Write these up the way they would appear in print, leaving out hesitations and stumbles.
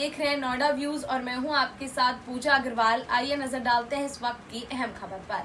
देख रहे हैं नोएडा व्यूज और मैं हूं आपके साथ पूजा अग्रवाल। आइए नजर डालते हैं इस वक्त की अहम खबर पर।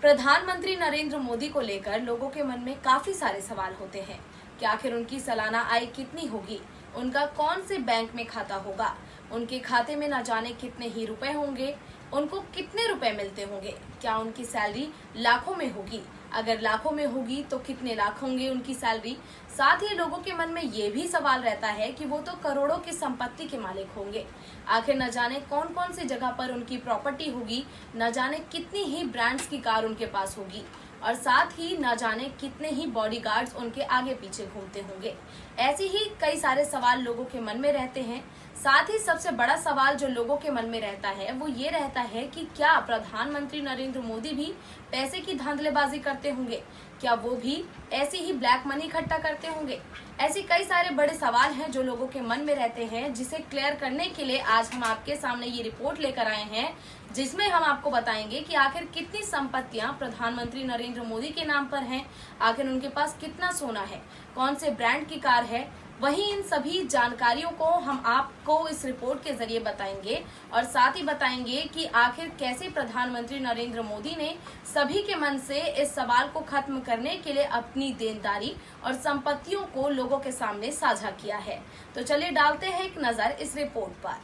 प्रधानमंत्री नरेंद्र मोदी को लेकर लोगों के मन में काफी सारे सवाल होते हैं कि आखिर उनकी सालाना आय कितनी होगी, उनका कौन से बैंक में खाता होगा, उनके खाते में न जाने कितने ही रुपए होंगे, उनको कितने रुपए मिलते होंगे, क्या उनकी सैलरी लाखों में होगी, अगर लाखों में होगी तो कितने लाख होंगे उनकी सैलरी। साथ ही लोगों के मन में ये भी सवाल रहता है कि वो तो करोड़ों की संपत्ति के मालिक होंगे, आखिर न जाने कौन कौन सी जगह पर उनकी प्रॉपर्टी होगी, न जाने कितनी ही ब्रांड्स की कार उनके पास होगी और साथ ही न जाने कितने ही बॉडीगार्ड्स उनके आगे पीछे घूमते होंगे। ऐसे ही कई सारे सवाल लोगों के मन में रहते हैं। साथ ही सबसे बड़ा सवाल जो लोगों के मन में रहता है वो ये रहता है कि क्या प्रधानमंत्री नरेंद्र मोदी भी पैसे की धांधलेबाजी करते होंगे, क्या वो भी ऐसे ही ब्लैक मनी इकट्ठा करते होंगे। ऐसे कई सारे बड़े सवाल हैं जो लोगों के मन में रहते हैं, जिसे क्लियर करने के लिए आज हम आपके सामने ये रिपोर्ट लेकर आए हैं, जिसमें हम आपको बताएंगे कि आखिर कितनी संपत्तियां प्रधानमंत्री नरेंद्र मोदी के नाम पर हैं, आखिर उनके पास कितना सोना है, कौन से ब्रांड की कार है। वहीं इन सभी जानकारियों को हम आपको इस रिपोर्ट के जरिए बताएंगे और साथ ही बताएंगे कि आखिर कैसे प्रधानमंत्री नरेंद्र मोदी ने सभी के मन से इस सवाल को खत्म करने के लिए अपनी देनदारी और संपत्तियों को लोगों के सामने साझा किया है। तो चलिए डालते हैं एक नजर इस रिपोर्ट पर।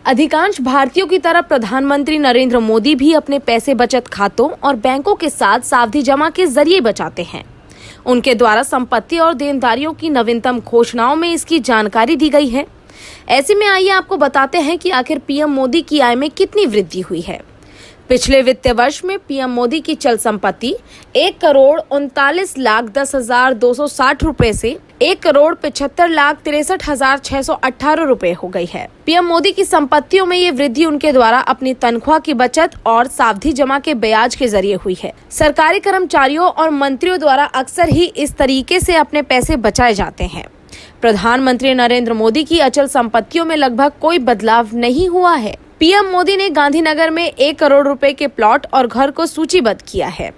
अधिकांश भारतीयों की तरह प्रधानमंत्री नरेंद्र मोदी भी अपने पैसे बचत खातों और बैंकों के साथ सावधि जमा के जरिए बचाते हैं। उनके द्वारा संपत्ति और देनदारियों की नवीनतम घोषणाओं में इसकी जानकारी दी गई है। ऐसे में आइए आपको बताते हैं कि आखिर पीएम मोदी की आय में कितनी वृद्धि हुई है। पिछले वित्तीय वर्ष में पीएम मोदी की चल संपत्ति 1,39,10,260 रुपए से 1,75,63,618 रुपए हो गई है। पीएम मोदी की संपत्तियों में ये वृद्धि उनके द्वारा अपनी तनख्वाह की बचत और सावधि जमा के ब्याज के जरिए हुई है। सरकारी कर्मचारियों और मंत्रियों द्वारा अक्सर ही इस तरीके से अपने पैसे बचाए जाते हैं। प्रधानमंत्री नरेंद्र मोदी की अचल संपत्तियों में लगभग कोई बदलाव नहीं हुआ है। पीएम मोदी ने गांधीनगर में 1 करोड़ रुपए के प्लॉट और घर को सूचीबद्ध किया है।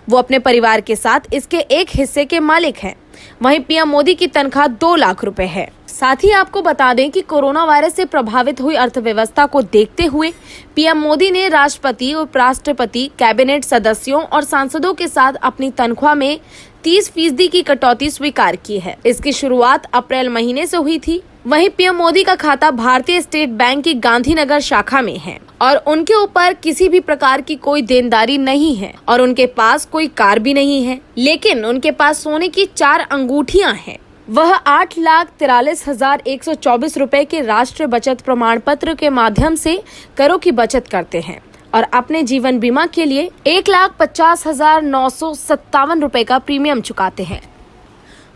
वो अपने परिवार के साथ इसके एक हिस्से के मालिक हैं। वहीं पीएम मोदी की तनख्वाह 2 लाख रुपए है। साथ ही आपको बता दें कि कोरोना वायरस से प्रभावित हुई अर्थव्यवस्था को देखते हुए पीएम मोदी ने राष्ट्रपति, उपराष्ट्रपति, कैबिनेट सदस्यों और सांसदों के साथ अपनी तनख्वाह में 30% की कटौती स्वीकार की है। इसकी शुरुआत अप्रैल महीने से हुई थी। वहीं पीएम मोदी का खाता भारतीय स्टेट बैंक की गांधीनगर शाखा में है और उनके ऊपर किसी भी प्रकार की कोई देनदारी नहीं है और उनके पास कोई कार भी नहीं है, लेकिन उनके पास सोने की 4 अंगूठियां हैं। वह 8,43,124 रुपए के राष्ट्रीय बचत प्रमाण पत्र के माध्यम से करों की बचत करते हैं और अपने जीवन बीमा के लिए 1,50,957 रुपए का प्रीमियम चुकाते हैं।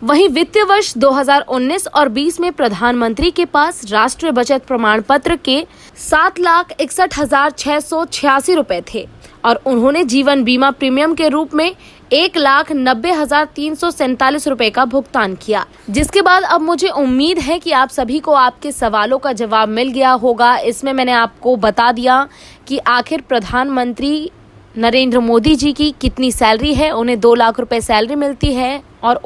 वहीं वित्तीय वर्ष 2019 और 20 में प्रधानमंत्री के पास राष्ट्रीय बचत प्रमाण पत्र के 7,61,686 रुपए थे और उन्होंने जीवन बीमा प्रीमियम के रूप में 1,90,347 रुपए का भुगतान किया। जिसके बाद अब मुझे उम्मीद है कि आप सभी को आपके सवालों का जवाब मिल गया होगा। इसमें मैंने आपको बता दिया कि आखिर प्रधानमंत्री नरेंद्र मोदी जी की कितनी सैलरी है। उन्हें 2 लाख रुपए सैलरी मिलती है और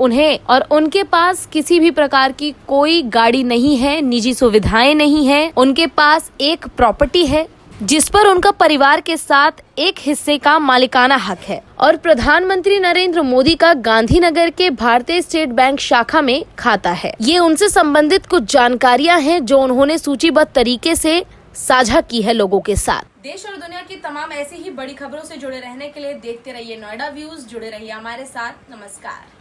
उनके पास किसी भी प्रकार की कोई गाड़ी नहीं है, निजी सुविधाएं नहीं है। उनके पास एक प्रॉपर्टी है जिस पर उनका परिवार के साथ एक हिस्से का मालिकाना हक है और प्रधानमंत्री नरेंद्र मोदी का गांधीनगर के भारतीय स्टेट बैंक शाखा में खाता है। ये उनसे संबंधित कुछ जानकारियां हैं जो उन्होंने सूचीबद्ध तरीके से साझा की है लोगों के साथ। देश और दुनिया की तमाम ऐसी ही बड़ी खबरों से जुड़े रहने के लिए देखते रहिए नोएडा व्यूज, जुड़े रहिए हमारे साथ। नमस्कार।